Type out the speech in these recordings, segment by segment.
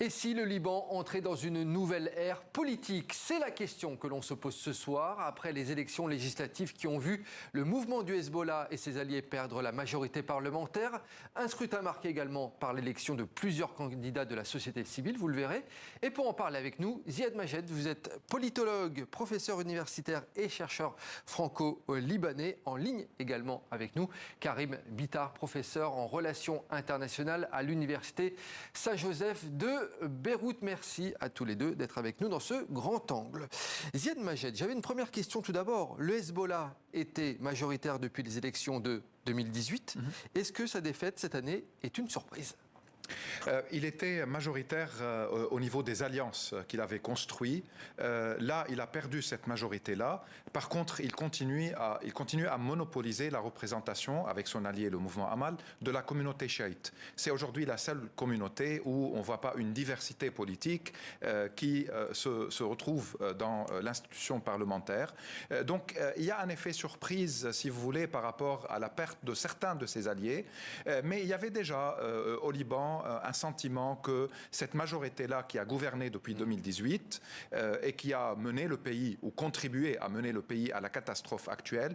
Et si le Liban entrait dans une nouvelle ère politique? C'est la question que l'on se pose ce soir, après les élections législatives qui ont vu le mouvement du Hezbollah et ses alliés perdre la majorité parlementaire. Un scrutin marqué également par l'élection de plusieurs candidats de la société civile, vous le verrez. Et pour en parler avec nous, Ziad Majed, vous êtes politologue, professeur universitaire et chercheur franco-libanais. En ligne également avec nous, Karim Bitar, professeur en relations internationales à l'université Saint-Joseph de Beyrouth. Merci à tous les deux d'être avec nous dans ce grand angle. Ziad Majed, j'avais une première question tout d'abord. Le Hezbollah était majoritaire depuis les élections de 2018. Est-ce que sa défaite cette année est une surprise ? Il était majoritaire au niveau des alliances qu'il avait construites. Là, il a perdu cette majorité-là. Par contre, il continue à monopoliser la représentation, avec son allié, le mouvement Amal, de la communauté chiite. C'est aujourd'hui la seule communauté où on ne voit pas une diversité politique qui se retrouve dans l'institution parlementaire. Donc, il y a un effet surprise, si vous voulez, par rapport à la perte de certains de ses alliés. Mais il y avait déjà au Liban un sentiment que cette majorité-là qui a gouverné depuis 2018 et qui a mené le pays ou contribué à mener le pays à la catastrophe actuelle,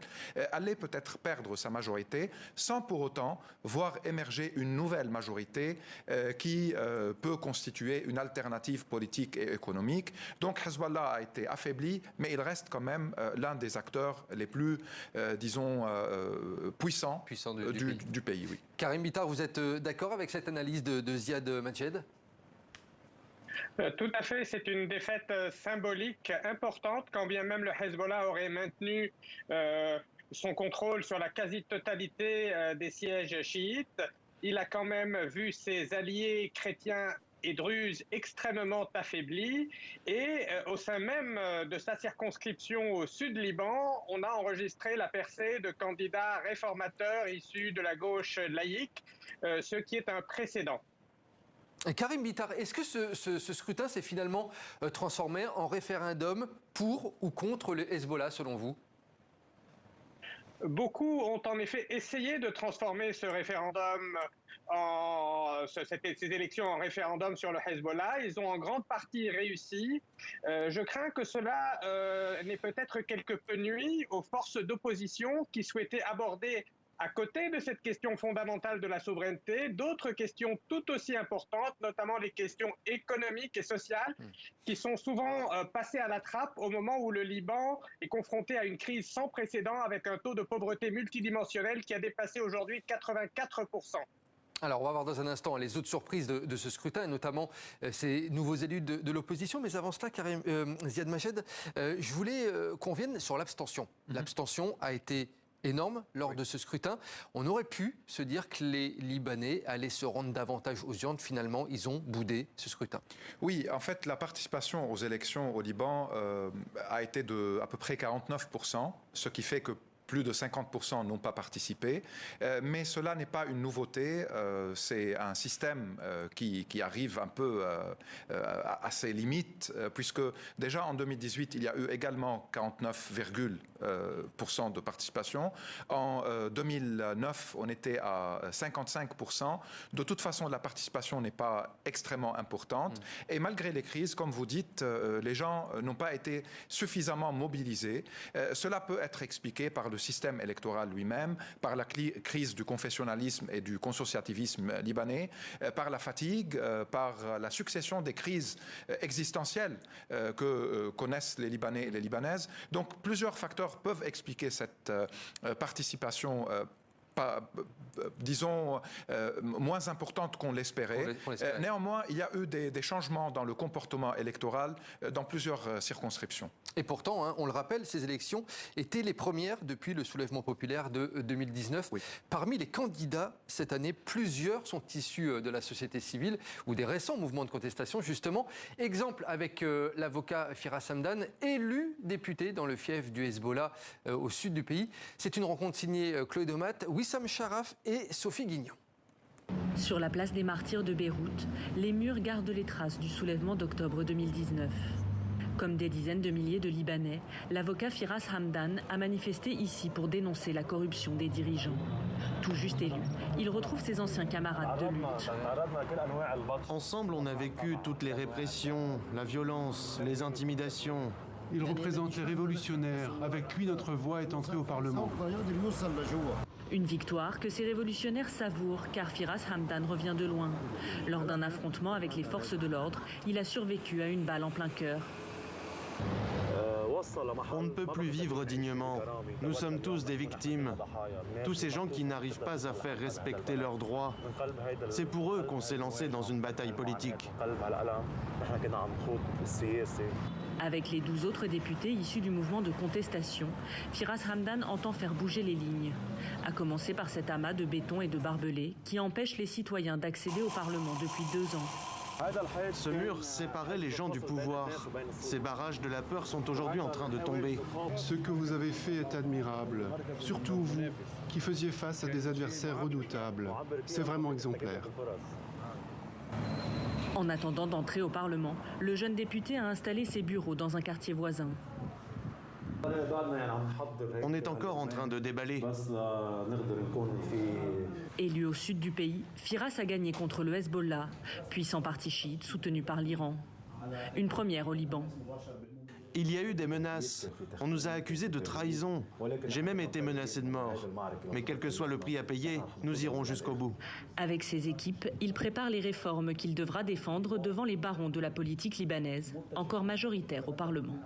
allait peut-être perdre sa majorité sans pour autant voir émerger une nouvelle majorité qui peut constituer une alternative politique et économique. Donc Hezbollah a été affaibli, mais il reste quand même l'un des acteurs les plus, disons, puissants du pays. Oui. Karim Bitar, vous êtes d'accord avec cette analyse de Ziad Majed ? Tout à fait, c'est une défaite symbolique importante, quand bien même le Hezbollah aurait maintenu son contrôle sur la quasi-totalité des sièges chiites. Il a quand même vu ses alliés chrétiens et druzes extrêmement affaiblis, et au sein même de sa circonscription au sud Liban, on a enregistré la percée de candidats réformateurs issus de la gauche laïque, ce qui est un précédent. Karim Bitar, est-ce que ce scrutin s'est finalement transformé en référendum pour ou contre le Hezbollah, selon vous ? Beaucoup ont en effet essayé de transformer ce référendum ces élections en référendum sur le Hezbollah. Ils ont en grande partie réussi. Je crains que cela n'ait peut-être quelque peu nuit aux forces d'opposition qui souhaitaient aborder, à côté de cette question fondamentale de la souveraineté, d'autres questions tout aussi importantes, notamment les questions économiques et sociales, qui sont souvent passées à la trappe au moment où le Liban est confronté à une crise sans précédent avec un taux de pauvreté multidimensionnel qui a dépassé aujourd'hui 84%. Alors, on va voir dans un instant les autres surprises de ce scrutin, et notamment ces nouveaux élus de l'opposition. Mais avant cela, Karim Ziad Majed, je voulais qu'on vienne sur l'abstention. L'abstention a été énorme lors de ce scrutin. On aurait pu se dire que les Libanais allaient se rendre davantage aux urnes. Finalement, ils ont boudé ce scrutin. Oui, en fait, la participation aux élections au Liban a été de à peu près 49%, ce qui fait que plus de 50% n'ont pas participé. Mais cela n'est pas une nouveauté. C'est un système qui arrive un peu à ses limites, puisque déjà en 2018, il y a eu également 49,% de participation. En 2009, on était à 55%. De toute façon, la participation n'est pas extrêmement importante. Et malgré les crises, comme vous dites, les gens n'ont pas été suffisamment mobilisés. Cela peut être expliqué par le système électoral lui-même, par la crise du confessionnalisme et du consociativisme libanais, par la fatigue, par la succession des crises existentielles que connaissent les Libanais et les Libanaises. Donc plusieurs facteurs peuvent expliquer cette participation disons, moins importante qu'on l'espérait. Néanmoins, il y a eu des changements dans le comportement électoral dans plusieurs circonscriptions. Et pourtant, hein, on le rappelle, ces élections étaient les premières depuis le soulèvement populaire de 2019. Oui. Parmi les candidats cette année, plusieurs sont issus de la société civile ou des récents mouvements de contestation, justement. Exemple avec l'avocat Firas Hamdan, élu député dans le fief du Hezbollah au sud du pays. C'est une rencontre signée Chloé Domat, Wissam Sharaf et Sophie Guignon. Sur la place des Martyrs de Beyrouth, les murs gardent les traces du soulèvement d'octobre 2019. Comme des dizaines de milliers de Libanais, l'avocat Firas Hamdan a manifesté ici pour dénoncer la corruption des dirigeants. Tout juste élu, il retrouve ses anciens camarades de lutte. Ensemble, on a vécu toutes les répressions, la violence, les intimidations. Il représente les révolutionnaires. Avec lui, notre voix est entrée au Parlement. Une victoire que ces révolutionnaires savourent car Firas Hamdan revient de loin. Lors d'un affrontement avec les forces de l'ordre, il a survécu à une balle en plein cœur. On ne peut plus vivre dignement. Nous sommes tous des victimes. Tous ces gens qui n'arrivent pas à faire respecter leurs droits. C'est pour eux qu'on s'est lancé dans une bataille politique. Avec les 12 autres députés issus du mouvement de contestation, Firas Hamdan entend faire bouger les lignes. À commencer par cet amas de béton et de barbelés qui empêche les citoyens d'accéder au Parlement depuis 2 ans. Ce mur séparait les gens du pouvoir. Ces barrages de la peur sont aujourd'hui en train de tomber. Ce que vous avez fait est admirable. Surtout vous, qui faisiez face à des adversaires redoutables. C'est vraiment exemplaire. En attendant d'entrer au Parlement, le jeune député a installé ses bureaux dans un quartier voisin. On est encore en train de déballer. Élu au sud du pays, Firas a gagné contre le Hezbollah, puissant parti chiite soutenu par l'Iran. Une première au Liban. Il y a eu des menaces. On nous a accusés de trahison. J'ai même été menacé de mort. Mais quel que soit le prix à payer, nous irons jusqu'au bout. Avec ses équipes, il prépare les réformes qu'il devra défendre devant les barons de la politique libanaise, encore majoritaires au Parlement.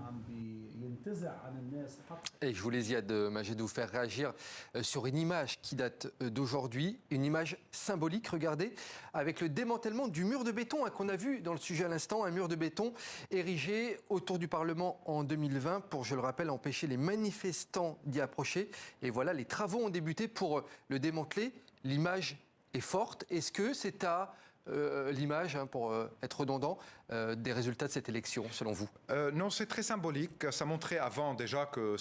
Et je voulais, Ziad Majed, faire réagir sur une image qui date d'aujourd'hui, une image symbolique, regardez, avec le démantèlement du mur de béton qu'on a vu dans le sujet à l'instant, un mur de béton érigé autour du Parlement en 2020 pour, je le rappelle, empêcher les manifestants d'y approcher. Et voilà, les travaux ont débuté pour le démanteler. L'image est forte. Est-ce que c'est à l'image, pour être redondant, des résultats de cette élection, selon vous? Non, c'est très symbolique. Ça montrait avant déjà que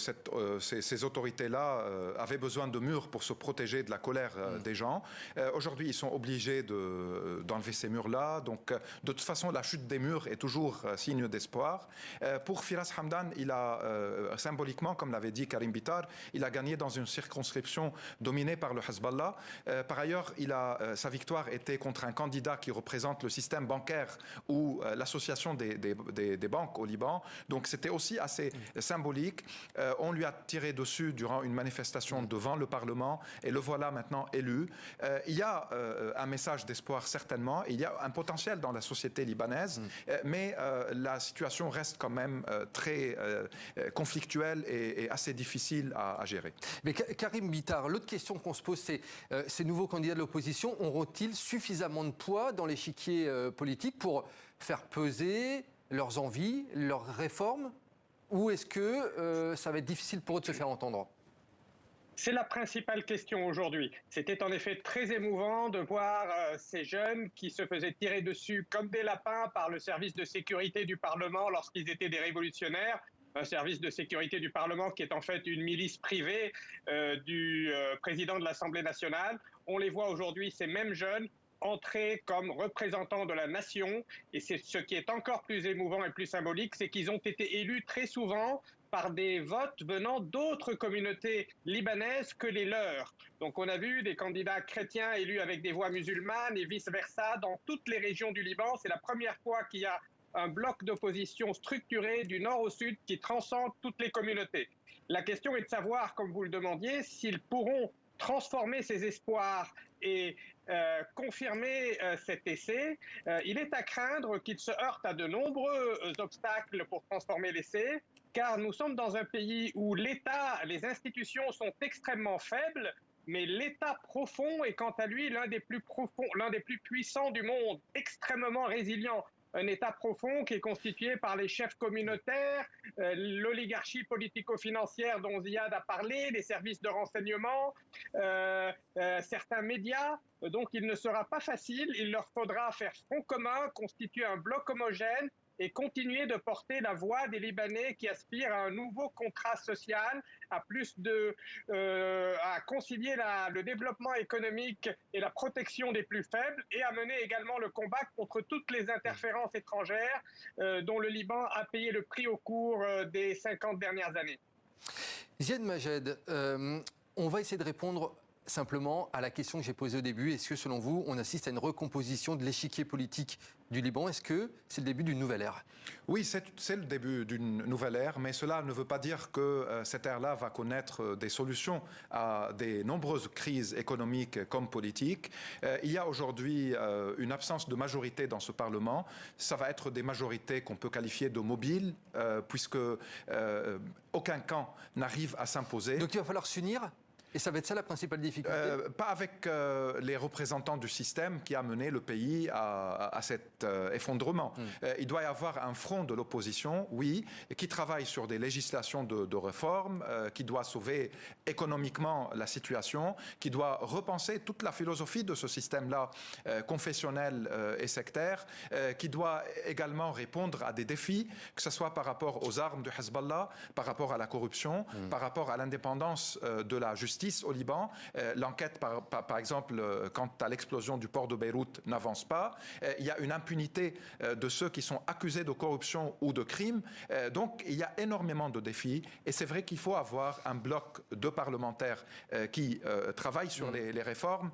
ces autorités-là avaient besoin de murs pour se protéger de la colère des gens. Aujourd'hui, ils sont obligés d'enlever ces murs-là. Donc, de toute façon, la chute des murs est toujours signe d'espoir. Pour Firas Hamdan, il a symboliquement, comme l'avait dit Karim Bitar, il a gagné dans une circonscription dominée par le Hezbollah. Par ailleurs, sa victoire était contre un candidat qui représente le système bancaire ou l'association des banques au Liban. Donc c'était aussi assez symbolique. On lui a tiré dessus durant une manifestation devant le Parlement et le voilà maintenant élu. Il y a un message d'espoir certainement. Il y a un potentiel dans la société libanaise, mais la situation reste quand même très conflictuelle et assez difficile à gérer. Mais Karim Bitar, l'autre question qu'on se pose, c'est ces nouveaux candidats de l'opposition auront-ils suffisamment de poids dans l'échiquier politique pour faire peser leurs envies, leurs réformes, ou est-ce que ça va être difficile pour eux de se faire entendre? C'est la principale question aujourd'hui. C'était en effet très émouvant de voir ces jeunes qui se faisaient tirer dessus comme des lapins par le service de sécurité du Parlement lorsqu'ils étaient des révolutionnaires. Un service de sécurité du Parlement qui est en fait une milice privée du président de l'Assemblée nationale. On les voit aujourd'hui, ces mêmes jeunes, entrer comme représentants de la nation. Et c'est ce qui est encore plus émouvant et plus symbolique, c'est qu'ils ont été élus très souvent par des votes venant d'autres communautés libanaises que les leurs. Donc on a vu des candidats chrétiens élus avec des voix musulmanes et vice-versa dans toutes les régions du Liban. C'est la première fois qu'il y a un bloc d'opposition structuré du nord au sud qui transcende toutes les communautés. La question est de savoir, comme vous le demandiez, s'ils pourront transformer ces espoirs et confirmer cet essai. Il est à craindre qu'il se heurte à de nombreux obstacles pour transformer l'essai, car nous sommes dans un pays où l'État, les institutions sont extrêmement faibles, mais l'État profond est quant à lui l'un des plus profonds, l'un des plus puissants du monde, extrêmement résilient. Un État profond qui est constitué par les chefs communautaires, l'oligarchie politico-financière dont Ziad a parlé, les services de renseignement, certains médias. Donc il ne sera pas facile, il leur faudra faire front commun, constituer un bloc homogène et continuer de porter la voix des Libanais qui aspirent à un nouveau contrat social, à à concilier le développement économique et la protection des plus faibles, et à mener également le combat contre toutes les interférences étrangères dont le Liban a payé le prix au cours des 50 dernières années. Ziad Majed, on va essayer de répondre simplement à la question que j'ai posée au début. Est-ce que, selon vous, on assiste à une recomposition de l'échiquier politique du Liban? Est-ce que c'est le début d'une nouvelle ère? Oui, c'est le début d'une nouvelle ère, mais cela ne veut pas dire que cette ère-là va connaître des solutions à des nombreuses crises économiques comme politiques. Il y a aujourd'hui une absence de majorité dans ce Parlement. Ça va être des majorités qu'on peut qualifier de mobiles, puisque aucun camp n'arrive à s'imposer. Donc il va falloir s'unir? Et ça va être ça la principale difficulté? Pas avec les représentants du système qui a mené le pays à cet effondrement. Il doit y avoir un front de l'opposition, oui, qui travaille sur des législations de réforme, qui doit sauver économiquement la situation, qui doit repenser toute la philosophie de ce système-là, confessionnel et sectaire, qui doit également répondre à des défis, que ce soit par rapport aux armes du Hezbollah, par rapport à la corruption, par rapport à l'indépendance de la justice au Liban. L'enquête, par exemple, quant à l'explosion du port de Beyrouth n'avance pas. Il y a une impunité de ceux qui sont accusés de corruption ou de crimes. Donc, il y a énormément de défis. Et c'est vrai qu'il faut avoir un bloc de parlementaires qui travaillent sur les réformes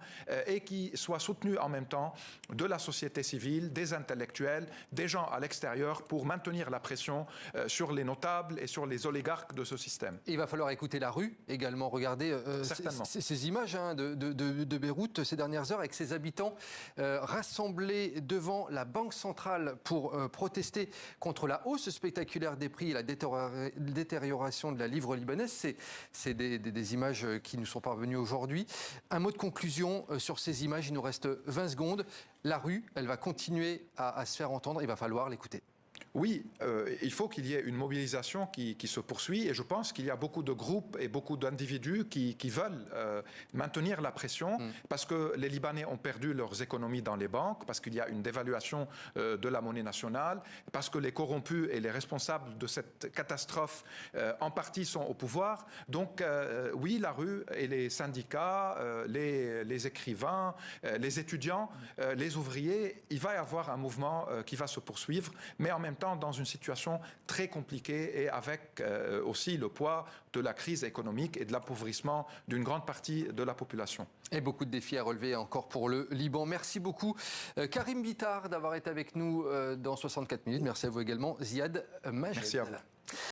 et qui soient soutenus en même temps de la société civile, des intellectuels, des gens à l'extérieur pour maintenir la pression sur les notables et sur les oligarques de ce système. Il va falloir écouter la rue également. Regardez ces images de Beyrouth ces dernières heures avec ses habitants rassemblés devant la Banque centrale pour protester contre la hausse spectaculaire des prix et la détérioration de la livre libanaise. C'est des images qui nous sont parvenues aujourd'hui. Un mot de conclusion sur ces images, il nous reste 20 secondes. La rue, elle va continuer à se faire entendre, il va falloir l'écouter. Oui, il faut qu'il y ait une mobilisation qui se poursuit et je pense qu'il y a beaucoup de groupes et beaucoup d'individus qui veulent maintenir la pression parce que les Libanais ont perdu leurs économies dans les banques, parce qu'il y a une dévaluation de la monnaie nationale, parce que les corrompus et les responsables de cette catastrophe en partie sont au pouvoir. Donc oui, la rue et les syndicats, les écrivains, les étudiants, les ouvriers, il va y avoir un mouvement qui va se poursuivre, mais en même temps dans une situation très compliquée et avec aussi le poids de la crise économique et de l'appauvrissement d'une grande partie de la population. Et beaucoup de défis à relever encore pour le Liban. Merci beaucoup Karim Bitar d'avoir été avec nous dans 64 minutes. Merci à vous également Ziad Majed. Merci à vous.